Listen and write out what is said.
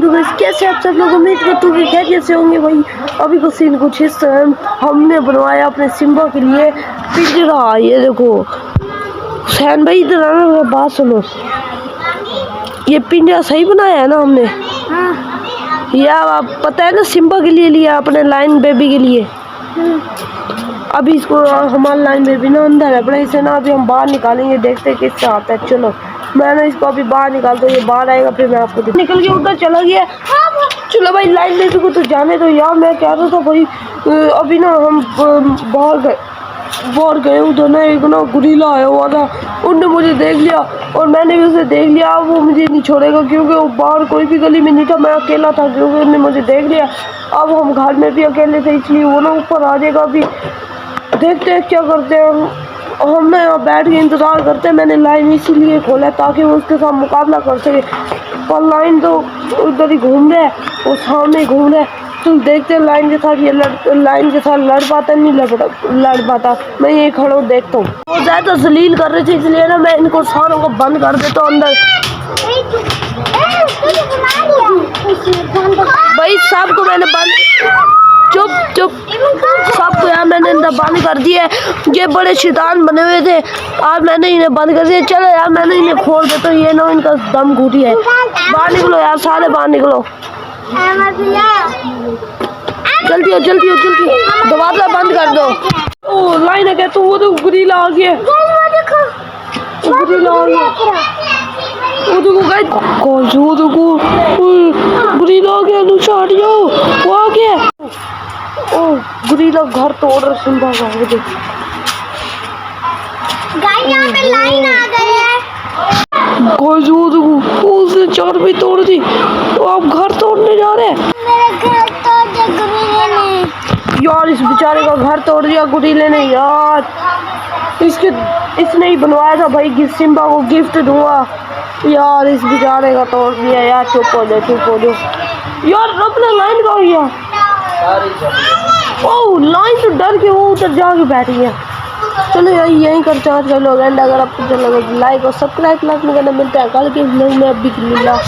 तो गाइस कैसे आप सब लोग उम्मीद करते हो कि खैरियत से होंगे भाई। अभी को सीन कुछ इस तरह हमने बनवाया अपने सिम्बा के लिए पिंजरा। ये देखो हुसैन भाई इधर आना, मेरी बात सुनो। ये पिंजरा सही बनाया है ना हमने? या आप पता है ना, सिम्बा के लिए लिया अपने लाइन बेबी के लिए। अभी इसको हमारा लाइन बेबी ना अंदर है बड़ा, इसे ना अभी हम बाहर निकालेंगे, देखते हैं किससे आता है। चलो मैं ना इसको अभी बाहर निकालता हूँ, ये बाहर आएगा फिर मैं आपको निकल के उधर चला गया। चलो भाई लाइन बेबी को तो जाने दो यार। मैं कह रहा था भाई अभी ना हम बाहर गए उधर ना, एक ना गुरीला आया हुआ था, उनने मुझे देख लिया और मैंने भी उसे देख लिया। वो मुझे नहीं छोड़ेगा क्योंकि वो बाहर कोई भी गली में नहीं था, मैं अकेला था क्योंकि उन्होंने मुझे देख लिया। अब हम घर में भी अकेले थे इसलिए वो ना ऊपर आ जाएगा। अभी देखते हैं क्या करते हैं। हम ना यहाँ बैठ के इंतज़ार करते हैं। मैंने लाइन इसीलिए खोला ताकि वो उसके साथ मुकाबला कर सके, पर लाइन तो उधर ही घूम रहा है, वो सामने ही घूम रहा है। तुम देखते हैं लाइन के साथ ये लाइन के साथ लड़ पाता नहीं लड़ पाता। मैं यही खड़ा हूँ देखता हूँ। वो ज़्यादा जलील कर रहे थे इसलिए ना मैं इनको सारों को बंद कर देता हूँ अंदर। भाई सबको मैंने बंद, चुप चुप, सबको यार मैंने अंदर बंद कर दिया। ये बड़े शैतान बने हुए थे, आज मैंने इन्हें बंद कर दिया। चलो यार मैंने इन्हें खोल देता हूँ, ये ना इनका दम घुटी है। बाहर निकलो यार, सारे बाहर निकलो, जल्दी हो जल्दी हो जल्दी, दरवाजा बंद कर दो। ओ लाइन है क्या? तो वो तो गुरीला आ गया, गुरीला आ गया, वो देखो गाइस, कौन से वो देखो गुरीला आ गया, नुसारियो वो आ गया। ओ गुरीला घर तोड़ रहा सिम्बा का, वो देखो गाइस यहाँ पे लाइन आ गई है। गाइस वो देखो उसने चार भी तोड़ दी, तो आप घर तोड़ने जा रहे हैं? मेरा घर तोड़ दिया गुरीले ने यार, इस बेचारे का घर तोड़ दिया गुरीले ने यार। इसने ही बनवाया था भाई, सिम्बा को गिफ्ट दूंगा यार, इस बेचारे का तोड़ दिया यार। चुप हो जाओ चुप हो जाओ यार, अपना लाइन का गया। ओह लाइन तो डर के वो उधर जाके बैठ गया। चलो यार यहीं करते हैं आज का लोग एंड। अगर आपको अच्छा लगा तो लाइक और सब्सक्राइब करने का मिलता है कल के व्लॉग में। अभी